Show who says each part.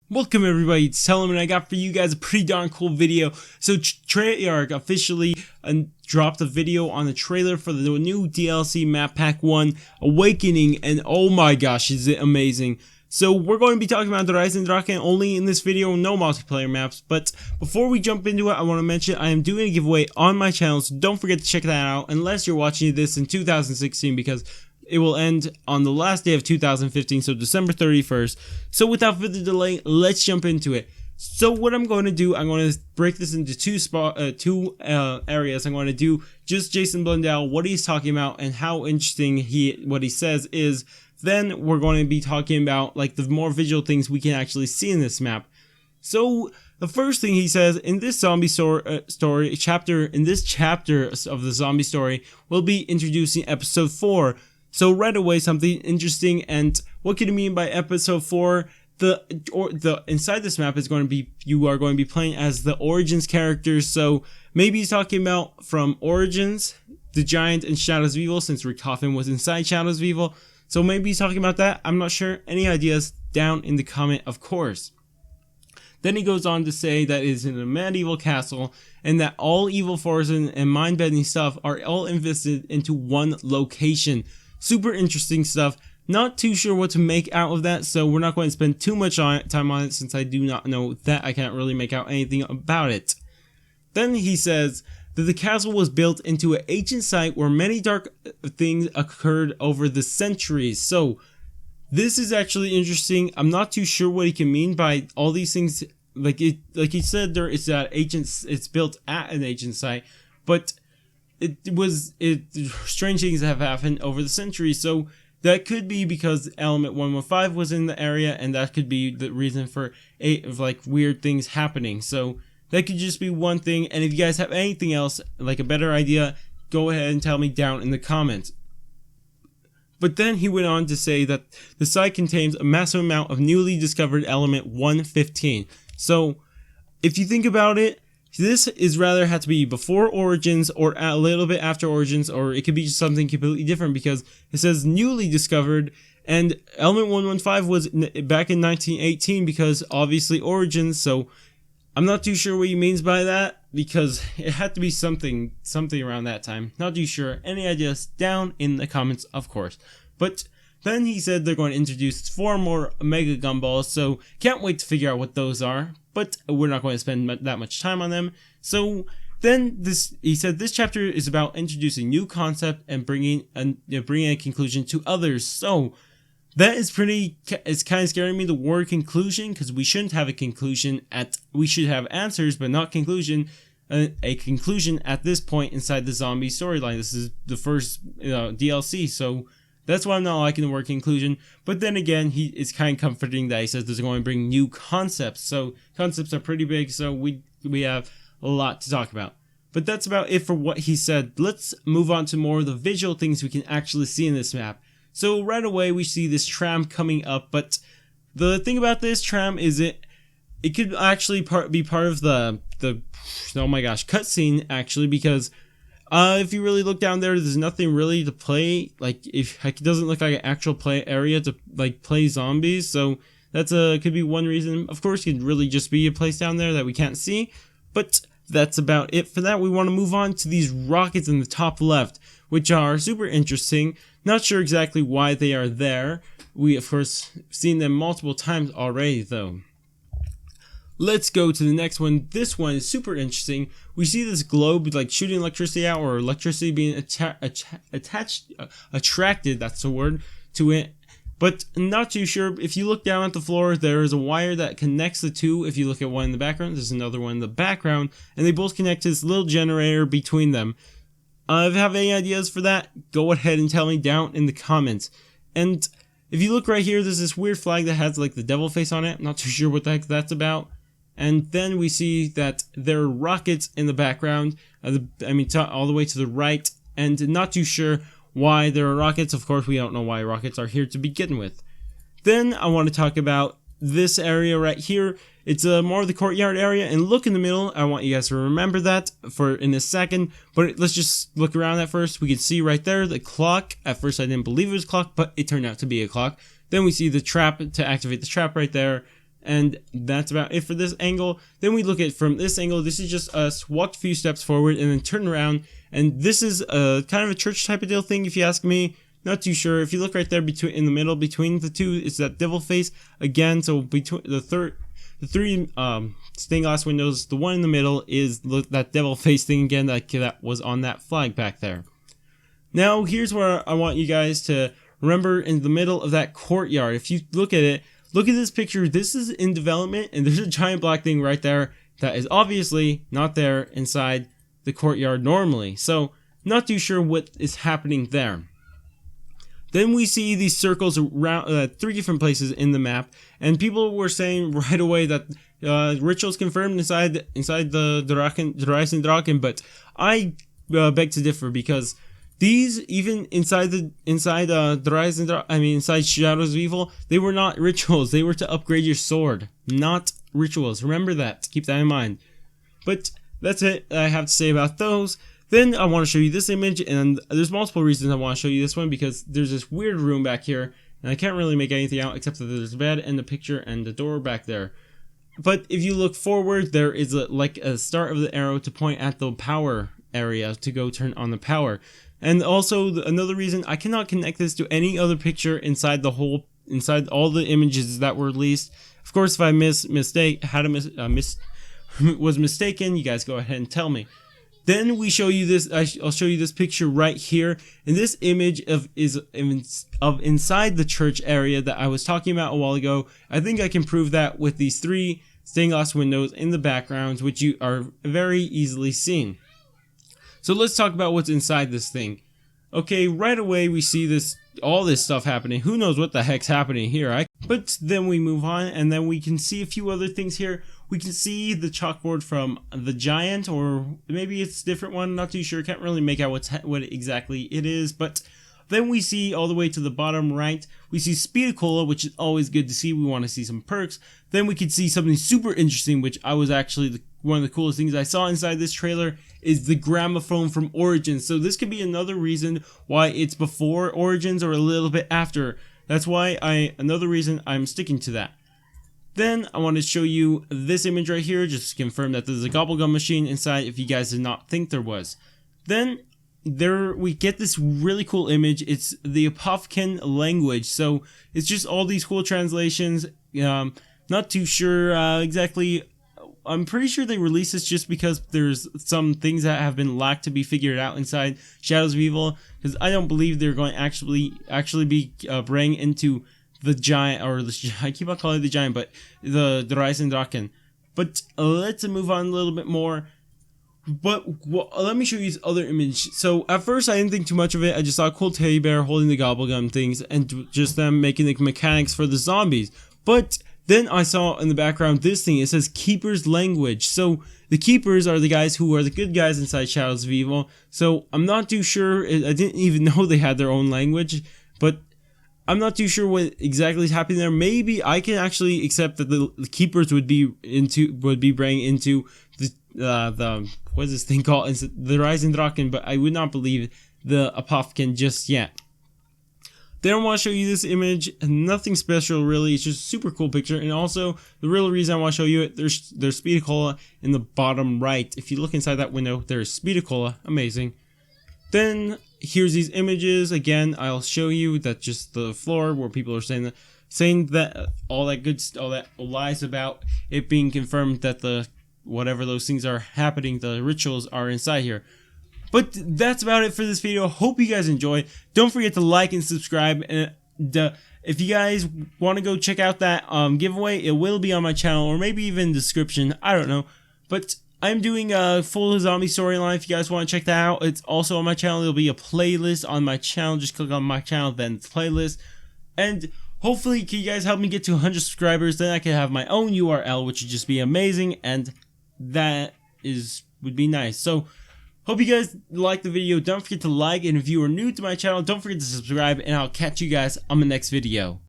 Speaker 1: Welcome everybody, it's Telem, and I got for you guys a pretty darn cool video. So Treyarch officially dropped a video on the trailer for the new DLC map pack 1, Awakening, and oh my gosh, is it amazing. So we're going to be talking about the EISENDRACHE only in this video, no multiplayer maps. But before we jump into it, I want to mention I am doing a giveaway on my channel, so don't forget to check that out unless you're watching this in 2016, because it will end on the last day of 2015, so December 31st. So without further delay, let's jump into it. So what I'm going to do, I'm going to break this into two areas. I'm going to do just Jason Blundell, what he's talking about, and how interesting what he says is. Then we're going to be talking about like the more visual things we can actually see in this map. So the first thing he says in this zombie chapter of the zombie story, we'll be introducing episode 4. So right away, something interesting. And what can you mean by episode 4? The inside this map is going to be, you are going to be playing as the Origins characters. So maybe he's talking about from Origins, the Giant, and Shadows of Evil, since Rick Coffin was inside Shadows of Evil. So maybe he's talking about that. I'm not sure. Any ideas down in the comment, of course. Then he goes on to say that it is in a medieval castle, and that all evil forces and mind-bending stuff are all invested into one location. Super interesting stuff. Not too sure what to make out of that, so we're not going to spend too much time on it since I do not know that. I can't really make out anything about it. Then he says that the castle was built into an ancient site where many dark things occurred over the centuries. So this is actually interesting. I'm not too sure what he can mean by all these things. Like he said, it's built at an ancient site, but strange things have happened over the centuries. So that could be because element 115 was in the area, and that could be the reason for weird things happening. So that could just be one thing. And if you guys have anything else, like a better idea, go ahead and tell me down in the comments. But then he went on to say that the site contains a massive amount of newly discovered element 115. So if you think about it, this is rather had to be before Origins or a little bit after Origins, or it could be just something completely different because it says newly discovered, and element 115 was back in 1918 because obviously Origins. So I'm not too sure what he means by that because it had to be something around that time. Not too sure. Any ideas down in the comments, of course. But then he said they're going to introduce 4 more Mega Gumballs, so can't wait to figure out what those are. But we're not going to spend that much time on them. So then he said this chapter is about introducing new concept and bringing a conclusion to others. So that is it's kind of scaring me, the word conclusion, because we shouldn't have a conclusion we should have answers, but not conclusion. A conclusion at this point inside the zombie storyline. This is the first DLC, so that's why I'm not liking the word conclusion. But then again, it's kind of comforting that he says there's going to bring new concepts. So concepts are pretty big, so we have a lot to talk about. But that's about it for what he said. Let's move on to more of the visual things we can actually see in this map. So right away we see this tram coming up, but the thing about this tram is it could actually be part of the oh my gosh, cutscene actually, because if you really look down there's nothing really to play. Like it doesn't look like an actual play area to play zombies. So that's could be one reason. Of course, it could really just be a place down there that we can't see. But that's about it for that. We want to move on to these rockets in the top left, which are super interesting. Not sure exactly why they are there. We of course seen them multiple times already though. Let's go to the next one. This one is super interesting. We see this globe shooting electricity out, or electricity being attracted, that's the word, to it. But not too sure. If you look down at the floor, there is a wire that connects the two. If you look at one in the background, there's another one in the background, and they both connect to this little generator between them. If you have any ideas for that, go ahead and tell me down in the comments. And if you look right here, there's this weird flag that has the devil face on it. I'm not too sure what the heck that's about. And then we see that there are rockets in the background, all the way to the right, and not too sure why there are rockets. Of course, we don't know why rockets are here to begin with. Then I want to talk about this area right here. It's more of the courtyard area, and look in the middle. I want you guys to remember that in a second, but let's just look around at first. We can see right there the clock. At first I didn't believe it was a clock, but it turned out to be a clock. Then we see the trap to activate the trap right there. And that's about it for this angle. Then we look at from this angle. This is just us walked a few steps forward and then turn around. And this is a kind of a church type of deal thing, if you ask me. Not too sure. If you look right there between in the middle between the two, it's that devil face again. So between the three stained glass windows, the one in the middle is that devil face thing again that was on that flag back there. Now here's where I want you guys to remember, in the middle of that courtyard. If you look at it, look at this picture. This is in development, and there's a giant black thing right there that is obviously not there inside the courtyard normally. So not too sure what is happening there. Then we see these circles around 3 different places in the map, and people were saying right away that rituals confirmed inside the EISENDRACHE, but I beg to differ, because these, even inside inside Shadows of Evil, they were not rituals. They were to upgrade your sword, not rituals. Remember that. Keep that in mind. But that's it I have to say about those. Then I want to show you this image, and there's multiple reasons I want to show you this one, because there's this weird room back here, and I can't really make anything out except that there's a bed and the picture and the door back there. But if you look forward, there is like a start of the arrow to point at the power area to go turn on the power. And also another reason, I cannot connect this to any other picture inside all the images that were released. Of course, if I was mistaken, you guys go ahead and tell me. Then we show you this. I'll show you this picture right here, and this image of inside the church area that I was talking about a while ago. I think I can prove that with these 3 stained glass windows in the background, which you are very easily seen. So let's talk about what's inside this thing. Okay, right away we see all this stuff happening. Who knows what the heck's happening here? But then we move on, and then we can see a few other things here. We can see the chalkboard from the giant, or maybe it's a different one. Not too sure. Can't really make out what exactly it is. But then we see all the way to the bottom right, we see Speedicola, which is always good to see. We want to see some perks. Then we could see something super interesting, which I was actually one of the coolest things I saw inside this trailer, is the gramophone from Origins. So this could be another reason why it's before Origins or a little bit after. That's why another reason I'm sticking to that. Then I want to show you this image right here, just to confirm that there's a gobblegum machine inside if you guys did not think there was. Then we get this really cool image. It's the Apofkin language, so it's just all these cool translations. Not too sure exactly. I'm pretty sure they released this just because there's some things that have been lacked to be figured out inside Shadows of Evil, because I don't believe they're going to actually be bringing into the giant, or I keep on calling it the giant, but the EISENDRACHE. But let's move on a little bit more. But let me show you this other image. So at first I didn't think too much of it. I just saw a cool teddy bear holding the gobblegum things and just them making the mechanics for the zombies. But then I saw in the background this thing. It says Keeper's Language. So the Keepers are the guys who are the good guys inside Shadows of Evil. So I'm not too sure. I didn't even know they had their own language. But I'm not too sure what exactly is happening there. Maybe I can actually accept that the Keepers would be bringing into the what is this thing called? It's the EISENDRACHE, but I would not believe the Apofkin just yet. Then I want to show you this image. Nothing special really. It's just a super cool picture. And also the real reason I want to show you it, there's Speedicola in the bottom right. If you look inside that window, there's Speedicola. Amazing. Then here's these images again. I'll show you that just the floor where people are saying that all that lies about it being confirmed that the whatever those things are happening, the rituals are inside here. But that's about it for this video. Hope you guys enjoy. Don't forget to like and subscribe. And if you guys want to go check out that giveaway, it will be on my channel, or maybe even in the description. I don't know. But I'm doing a full zombie storyline. If you guys want to check that out, it's also on my channel. There'll be a playlist on my channel. Just click on my channel, then playlist. And hopefully, can you guys help me get to 100 subscribers? Then I can have my own URL, which would just be amazing. And that would be nice. So hope you guys liked the video. Don't forget to like, and if you are new to my channel, don't forget to subscribe, and I'll catch you guys on the next video.